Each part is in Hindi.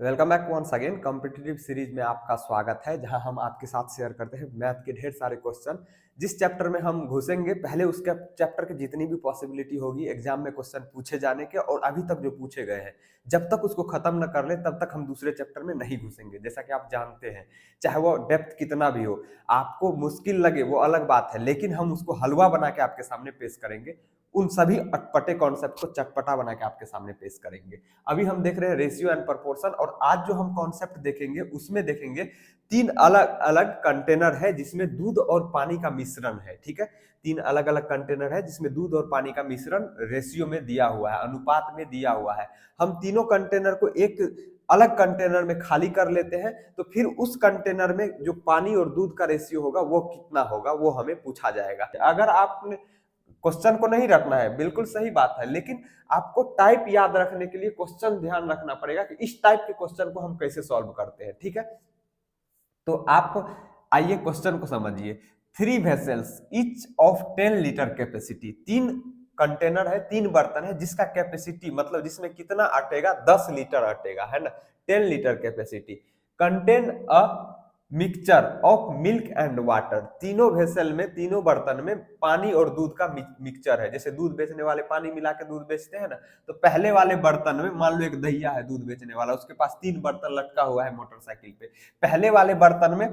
Welcome back once again. Competitive series में आपका स्वागत है, जहां हम आपके साथ शेयर करते हैं मैथ के ढेर सारे क्वेश्चन। जिस चैप्टर में हम घुसेंगे, पहले उसके चैप्टर की जितनी भी पॉसिबिलिटी होगी एग्जाम में क्वेश्चन पूछे जाने के, और अभी तक जो पूछे गए हैं, जब तक उसको खत्म न कर ले तब तक हम दूसरे चैप्टर में नहीं घुसेंगे। जैसा कि आप जानते हैं, चाहे वो डेप्थ कितना भी हो, आपको मुश्किल लगे वो अलग बात है, लेकिन हम उसको हलवा बना के आपके सामने पेश करेंगे। उन सभी अटपटे कॉन्सेप्ट को चटपटा बना के आपके सामने पेश करेंगे। अभी हम देख रहे हैं रेशियो एंड प्रोपोर्शन, और आज जो हम कॉन्सेप्ट देखेंगे उसमें देखेंगे तीन अलग अलग कंटेनर है जिसमें दूध और पानी का मिश्रण है। ठीक है, तीन अलग अलग कंटेनर है जिसमें दूध और पानी का मिश्रण रेशियो में दिया हुआ है, अनुपात में दिया हुआ है। हम तीनों कंटेनर को एक अलग कंटेनर में खाली कर लेते हैं, तो फिर उस कंटेनर में जो पानी और दूध का रेशियो होगा वो कितना होगा वो हमें पूछा जाएगा। अगर आपने क्वेश्चन को नहीं रखना है, बिल्कुल सही बात है, लेकिन आपको टाइप याद रखने के लिए क्वेश्चन ध्यान रखना पड़ेगा कि इस टाइप के क्वेश्चन को हम कैसे सॉल्व करते हैं। ठीक है, तो आप आइए क्वेश्चन को समझिए। Three vessels each of 10 litre capacity, तीन कंटेनर है, तीन बर्तन है जिसका कैपेसिटी मतलब जिसमें कितना अटेगा, 10 लीटर अटेगा, है ना, 10 litre capacity. Contain a mixture of milk and water, तीनों वेसल में, तीनों बर्तन में पानी और दूध का मिक्सचर है। जैसे दूध बेचने वाले पानी मिला के दूध बेचते हैं ना, तो पहले वाले बर्तन में मान लो एक दहिया है दूध बेचने वाला, उसके पास तीन बर्तन लटका हुआ है मोटरसाइकिल पे। पहले वाले बर्तन में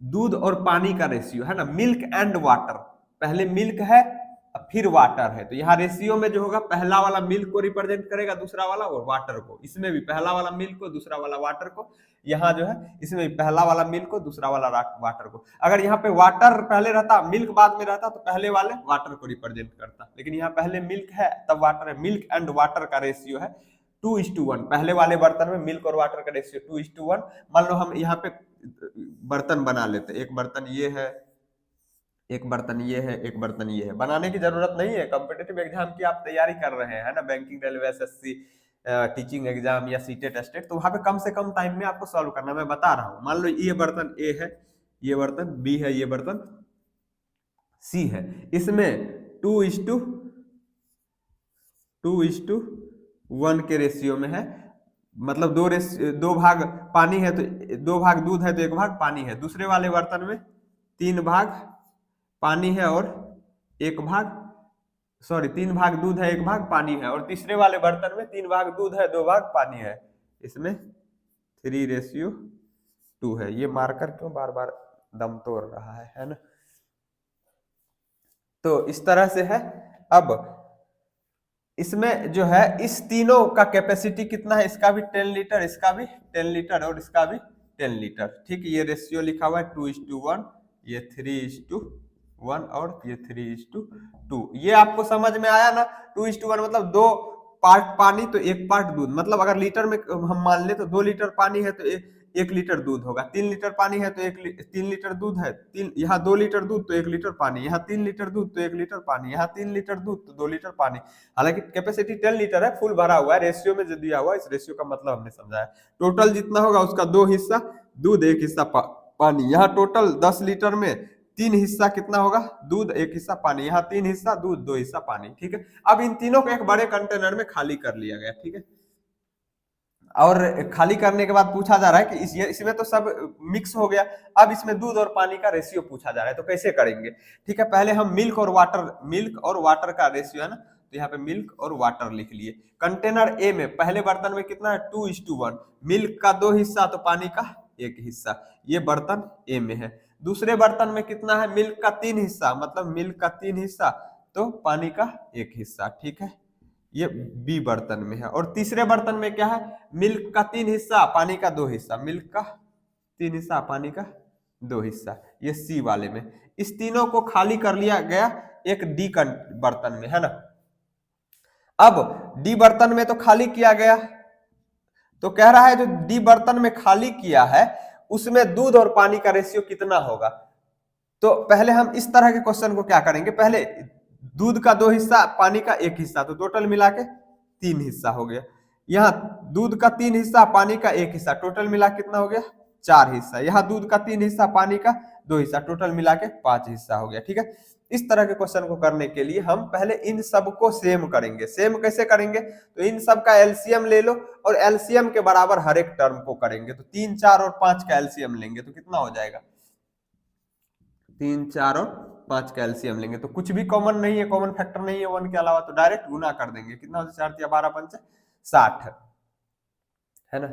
दूध और पानी का रेशियो है ना, मिल्क एंड वाटर, पहले मिल्क है फिर वाटर है, तो यहाँ रेशियो में जो होगा पहला वाला मिल्क को रिप्रेजेंट करेगा, दूसरा वाला और वाटर को। इसमें भी पहला वाला मिल्क को, दूसरा वाला वाटर को। यहाँ जो है इसमें पहला वाला मिल्क को, दूसरा वाला वाटर को। अगर यहाँ पे वाटर पहले रहता, मिल्क बाद में रहता, तो पहले वाले वाटर को रिप्रेजेंट करता, लेकिन यहाँ पहले मिल्क है तब वाटर है। मिल्क एंड वाटर का रेशियो है 2:1। पहले वाले बर्तन में मिल्क और वाटर का रेशियो 2:1। मान लो हम यहाँ पे बर्तन बना लेते, एक बर्तन ये है, एक बर्तन ये है, एक बर्तन ये है। बनाने की जरूरत नहीं है, कॉम्पिटिटिव एग्जाम की आप तैयारी कर रहे हैं, है ना, banking, railway, SSC, teaching exam या सीटेट टेस्ट, तो वहां पे कम से कम टाइम में आपको सॉल्व करना, मैं बता रहा हूं। मान लो ये बर्तन ए है, ये बर्तन बी है, ये बर्तन सी है। इसमें 2:1 के रेशियो में है, मतलब दो भाग पानी है तो दो भाग दूध है तो एक भाग पानी है। दूसरे वाले बर्तन में 3 भाग पानी है और एक भाग, सॉरी 3 भाग दूध है, एक भाग पानी है। और तीसरे वाले बर्तन में 3 भाग दूध है, 2 भाग पानी है। इसमें 3:2 है। ये मार्कर क्यों बार बार दम तोड़ रहा है ना। तो इस तरह से है। अब इसमें जो है इस तीनों का कैपेसिटी कितना है, इसका भी 10 लीटर, इसका भी 10 लीटर और इसका भी 10 लीटर। ठीक, ये रेशियो लिखा हुआ है 2:1, ये 3:1 और ये 3:2। ये आपको समझ में आया ना। 2:1 मतलब 2 पार्ट पानी तो 1 पार्ट दूध, मतलब अगर लीटर में हम मान ले तो 2 लीटर पानी है तो 1 लीटर दूध होगा। 3 लीटर पानी है तो 3 लीटर दूध है, यहाँ 2 लीटर दूध तो 1 लीटर पानी, यहाँ 3 लीटर दूध तो 1 लीटर पानी, यहाँ 3 लीटर दूध तो 2 लीटर पानी। हालांकि कैपेसिटी 10 लीटर है, फुल भरा हुआ है, रेशियो में जो दिया हुआ है, इस रेशियो का मतलब हमने समझाया। टोटल जितना होगा उसका 2 हिस्सा दूध, 1 हिस्सा पानी। यहाँ टोटल 10 लीटर में 3 हिस्सा कितना होगा, दूध, 1 हिस्सा पानी। यहाँ 3 हिस्सा दूध, 2 हिस्सा पानी। ठीक है, अब इन तीनों को एक बड़े कंटेनर में खाली कर लिया गया। ठीक है, और खाली करने के बाद पूछा जा रहा है कि इसमें तो सब मिक्स हो गया, अब इसमें दूध और पानी का रेशियो पूछा जा रहा है, तो कैसे करेंगे। ठीक है, पहले हम मिल्क और वाटर का रेशियो है ना, तो यहाँ पे मिल्क और वाटर लिख लिए। कंटेनर ए में पहले बर्तन में कितना है, 2:1, मिल्क का 2 हिस्सा तो पानी का 1 हिस्सा, ये बर्तन ए में है। दूसरे बर्तन में कितना है, मिल्क का 3 हिस्सा, मतलब मिल्क का 3 हिस्सा तो पानी का 1 हिस्सा। ठीक है, ये बी बर्तन में है। और तीसरे बर्तन में क्या है, मिल्क का 3 हिस्सा, पानी का 2 हिस्सा, मिल्क का 3 हिस्सा, पानी का 2 हिस्सा, ये सी वाले में। इस तीनों को खाली कर लिया गया एक डी बर्तन में, है ना। अब डी बर्तन में तो खाली किया गया, तो कह रहा है जो डी बर्तन में खाली किया है उसमें दूध और पानी का रेशियो कितना होगा। तो पहले हम इस तरह के क्वेश्चन को क्या करेंगे, पहले दूध का 2 हिस्सा, पानी का 1 हिस्सा, तो टोटल मिला के 3 हिस्सा हो गया। यहाँ दूध का 3 हिस्सा, पानी का 1 हिस्सा, टोटल मिला कितना हो गया, 4 हिस्सा, यहाँ दूध का 3 हिस्सा, पानी का 2 हिस्सा, टोटल मिला के 5 हिस्सा हो गया। ठीक है, इस तरह के क्वेश्चन को करने के लिए हम पहले इन सब को सेम करेंगे। सेम कैसे करेंगे, तो इन सब का एलसीएम ले लो और एलसीएम के बराबर हर एक टर्म को करेंगे। तो 3, 4 और 5 का एलसीएम लेंगे तो कितना हो जाएगा, 3, 4 और 5 का एलसीएम लेंगे तो कुछ भी कॉमन नहीं है, कॉमन फैक्टर नहीं है 1 के अलावा, तो डायरेक्ट गुना कर देंगे। कितना हो जाए, 4 या 12 पंच 60 है ना,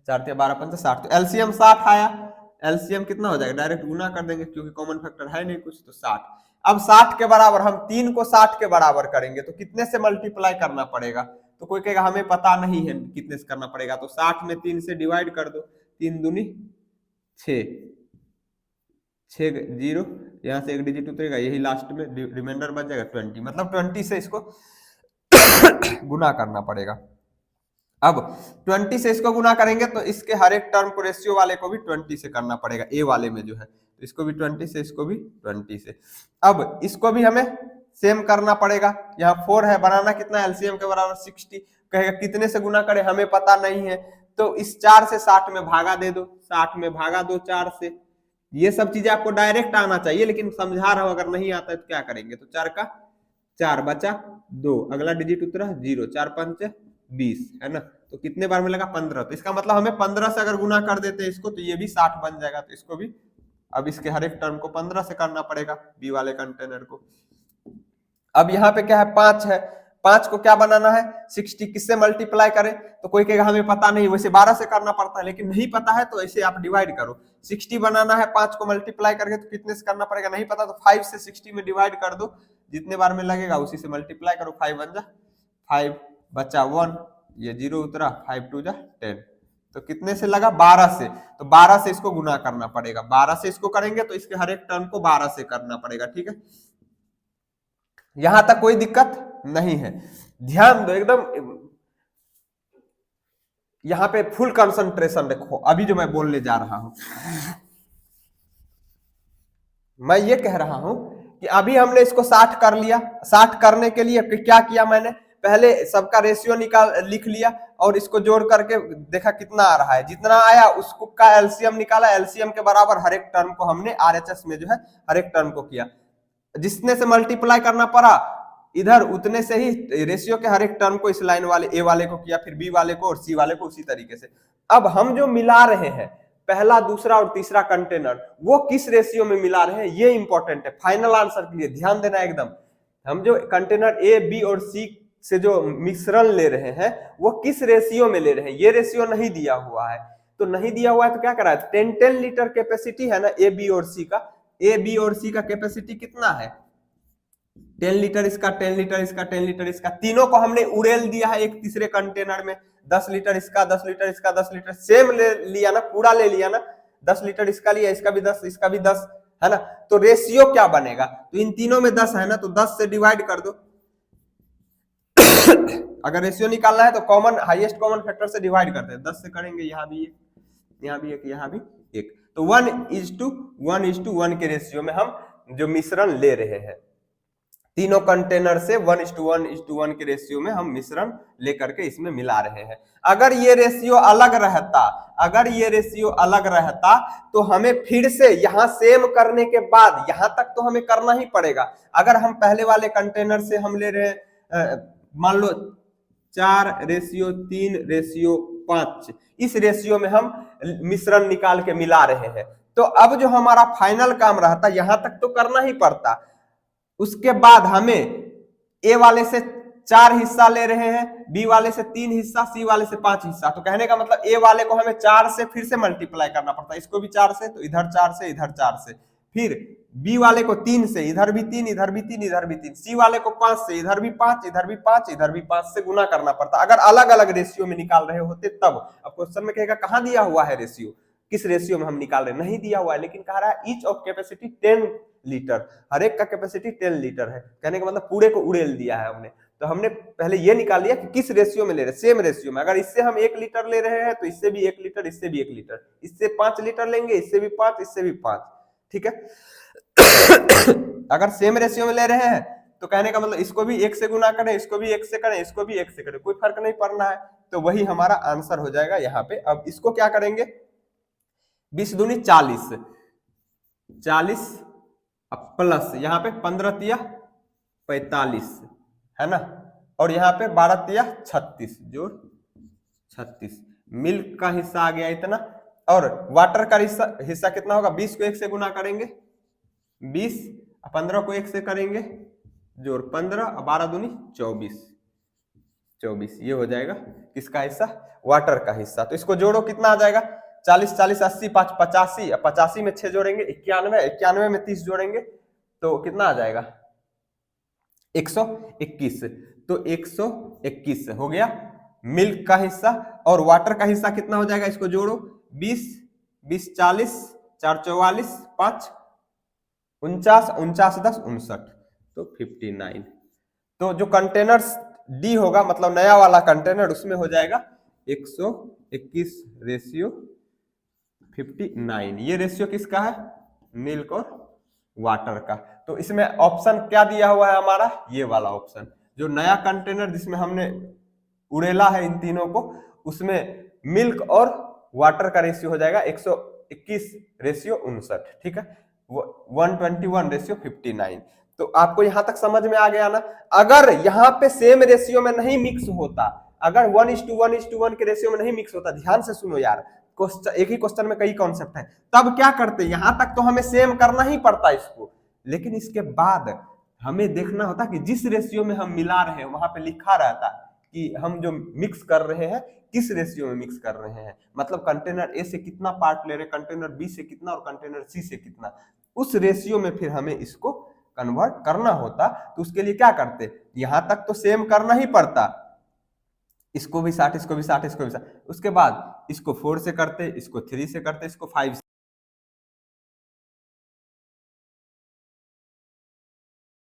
4 या 12 पंच 60, तो एलसीएम 60 आया। एलसीएम कितना हो जाएगा, डायरेक्ट गुना कर देंगे क्योंकि कॉमन फैक्टर है नहीं कुछ, तो 60। अब 60 के बराबर हम 3 को 60 के बराबर करेंगे तो कितने से मल्टीप्लाई करना पड़ेगा, तो कोई कहेगा हमें पता नहीं है कितने से करना पड़ेगा, तो 60 में 3 से डिवाइड कर दो, 3 दूनी 6, 6 0, यहाँ से एक डिजिट उतरेगा, यही लास्ट में रिमाइंडर बच जाएगा 20, मतलब 20 से इसको गुना करना पड़ेगा। अब 20 से इसको गुना करेंगे तो इसके हर एक टर्म को, रेशियो वाले को भी 20 से करना पड़ेगा, ए वाले में जो है, तो इसको भी 20 से, इसको भी 20 से। अब इसको भी हमें सेम करना पड़ेगा, यहाँ 4 है, बनाना कितना, एलसीएम के बराबर 60, कहेगा कितने से गुना करें, हमें पता नहीं है, तो इस 4 से 60 में भागा दे दो, 60 में भागा दो 4 से। ये सब चीजें आपको डायरेक्ट आना चाहिए, लेकिन समझा रहा हूं, अगर नहीं आता है तो क्या करेंगे, तो 4 का 4 बचा 2, अगला डिजिट उतरा 0, 4 5 20 है ना, तो कितने बार में लगा, 15, तो इसका मतलब हमें 15 से अगर गुना कर देते हैं इसको तो ये भी 60 बन जाएगा, तो इसको भी अब इसके हर एक टर्म को 15 से करना पड़ेगा, बी वाले कंटेनर को। अब यहाँ पे क्या है, 5 है, 5 को क्या बनाना है, 60 किससे मल्टीप्लाई करें, तो कोई कहेगा हमें पता नहीं, वैसे 12 से करना पड़ता है, लेकिन नहीं पता है तो ऐसे आप डिवाइड करो, 60 बनाना है 5 को मल्टीप्लाई करके, तो कितने से करना पड़ेगा, नहीं पता, तो 5 से 60 में डिवाइड कर दो, जितने बार में लगेगा उसी से मल्टीप्लाई करो, 5 बन जा 5 बचा 1, ये 0 उतरा, 5 2 जा 10, तो कितने से लगा, 12 से, तो 12 से इसको गुना करना पड़ेगा, 12 से इसको करेंगे तो इसके हर एक टर्म को 12 से करना पड़ेगा। ठीक है, यहां तक कोई दिक्कत नहीं है, ध्यान दो एकदम, यहां पे फुल कंसंट्रेशन रखो, अभी जो मैं बोलने जा रहा हूं, मैं ये कह रहा हूं कि अभी हमने इसको 60 कर लिया, 60 करने के लिए क्या किया मैंने, पहले सबका रेशियो लिख लिया और इसको जोड़ करके देखा कितना आ रहा है, जितना आया उसको का एलसीएम निकाला, एलसीएम के बराबर हर एक टर्म को हमने आरएचएस में जो है हर एक टर्म को किया, जिसने से मल्टीप्लाई करना पड़ा इधर उतने से ही रेशियो के हर एक टर्म को इस लाइन वाले ए वाले को किया, फिर बी वाले को और सी वाले को उसी तरीके से। अब हम जो मिला रहे हैं पहला, दूसरा और तीसरा कंटेनर, वो किस रेशियो में मिला रहे हैं ये इंपॉर्टेंट है, फाइनल आंसर के लिए ध्यान देना एकदम। हम जो कंटेनर ए बी और सी से जो मिश्रण ले रहे हैं वो किस रेशियो में ले रहे हैं, ये रेशियो नहीं दिया हुआ है, तो नहीं दिया हुआ है तो क्या करा है, 10-10 लीटर कैपेसिटी है ना ए बी और सी का, ए बी और सी का कैपेसिटी कितना है, 10 लीटर इसका, 10 लीटर इसका, 10 लीटर इसका, तीनों को हमने उड़ेल दिया है एक तीसरे कंटेनर में, 10 लीटर इसका, 10 लीटर इसका, 10 लीटर सेम ले लिया ना, पूरा ले लिया ना, 10 लीटर इसका लिया, इसका भी 10, इसका भी 10 है ना, तो रेशियो क्या बनेगा, तो इन तीनों में 10 है ना, तो 10 से डिवाइड कर दो अगर रेशियो निकालना है तो कॉमन, हाईएस्ट कॉमन फैक्टर से डिवाइड करते हैं, 10 से करेंगे, यहाँ भी एक, यहाँ भी एक, यहाँ भी एक, तो 1:1 के रेशियो में हम जो मिश्रण ले रहे हैं, तीनों कंटेनर से 1:1 के रेशियो में हम मिश्रण लेकर के इसमें मिला रहे हैं। अगर ये रेशियो अलग रहता, अगर ये रेशियो अलग रहता तो हमें फिर से यहां सेम करने के बाद यहां तक तो हमें करना ही पड़ेगा। अगर हम पहले वाले कंटेनर से हम ले रहे हैं मान लो 4:3:5, इस रेशियो में हम मिश्रण निकाल के मिला रहे हैं, तो अब जो हमारा फाइनल काम रहता यहां तक तो करना ही पड़ता, उसके बाद हमें ए वाले से 4 हिस्सा ले रहे हैं, बी वाले से 3 हिस्सा, सी वाले से 5 हिस्सा, तो कहने का मतलब ए वाले को हमें 4 से फिर से मल्टीप्लाई करना पड़ता है, इसको भी 4 से, तो इधर 4 से, इधर 4 से, फिर बी वाले को 3 से, इधर भी 3, इधर भी 3, इधर भी 3, सी वाले को 5 से, इधर भी 5, इधर भी 5, इधर भी 5 से गुना करना पड़ता। अगर अलग अलग रेशियो में निकाल रहे होते तब। अब क्वेश्चन में कहेगा कहां दिया हुआ है रेशियो, किस रेशियो में हम निकाल रहे हैं, नहीं दिया हुआ है, लेकिन कह रहा है ईच ऑफ कैपेसिटी 10 लीटर, हर एक का कैपेसिटी 10 लीटर है, कहने का मतलब पूरे को उड़ेल दिया है हमने। तो हमने पहले ये निकाल लिया कि किस रेशियो में ले रहे हैं, सेम रेशियो में। अगर इससे हम 1 लीटर ले रहे हैं तो इससे भी 1 लीटर, इससे भी 1 लीटर, इससे 5 लीटर लेंगे, इससे भी 5, इससे भी 5, ठीक है। अगर सेम रेशियो में ले रहे हैं तो कहने का मतलब इसको भी 1 से गुना करें, इसको भी 1 से करें, इसको भी 1 से करें, कोई फर्क नहीं पड़ना है, तो वही हमारा आंसर हो जाएगा यहाँ पे। अब इसको क्या करेंगे, 20 दूनी 40, 40 प्लस यहाँ पे 15 तिया 45 है ना, और यहाँ पे 12 तिया 36 जोड़ 36। मिल्क का हिस्सा आ गया इतना, और वाटर का हिस्सा कितना होगा, 20 को 1 से गुना करेंगे 20, 15 को 1 से करेंगे जोड़ 15, 12 दूनी 24, ये हो जाएगा किसका हिस्सा, वाटर का हिस्सा। तो इसको जोड़ो कितना आ जाएगा, 40 40 80 5 85, 85 में 6 जोड़ेंगे 91, 91 में 30 जोड़ेंगे तो कितना आ जाएगा 121। तो 121 हो गया मिल्क का हिस्सा, और वाटर का हिस्सा कितना हो जाएगा, इसको जोड़ो 20 20 40 4 44 5 49 49 10 59, तो 59। तो जो कंटेनर डी होगा मतलब नया वाला कंटेनर, उसमें हो जाएगा 121 रेशियो 59। ये रेशियो किसका है, मिल्क और वाटर का। तो इसमें ऑप्शन क्या दिया हुआ है हमारा, ये वाला ऑप्शन, जो नया कंटेनर जिसमें हमने उड़ेला है इन तीनों को, उसमें मिल्क और वाटर का रेशियो हो जाएगा 121 रेशियो 59, ठीक है, 121 रेशियो 59। तो आपको यहां तक समझ में आ गया ना। अगर यहाँ पे सेम रेशियो में नहीं मिक्स होता, अगर 1:1:1 के रेशियो में नहीं मिक्स होता, ध्यान से सुनो यार, एक ही क्वेश्चन में कई कॉन्सेप्ट है, तब क्या करते, यहां तक तो हमें सेम करना ही पड़ता इसको, लेकिन इसके बाद हमें देखना होता कि जिस रेशियो में हम मिला रहे हैं वहां पे लिखा रहता कि हम जो मिक्स कर रहे हैं किस रेशियो में मिक्स कर रहे हैं, मतलब कंटेनर ए से कितना पार्ट ले रहे हैं, कंटेनर बी से कितना और कंटेनर सी से कितना, उस रेशियो में फिर हमें इसको कन्वर्ट करना होता। तो उसके लिए क्या करते, यहां तक तो सेम करना ही पड़ता, इसको भी 60 इसको भी 60 इसको भी 60, उसके बाद इसको 4 से करते, इसको 3 से करते, इसको 5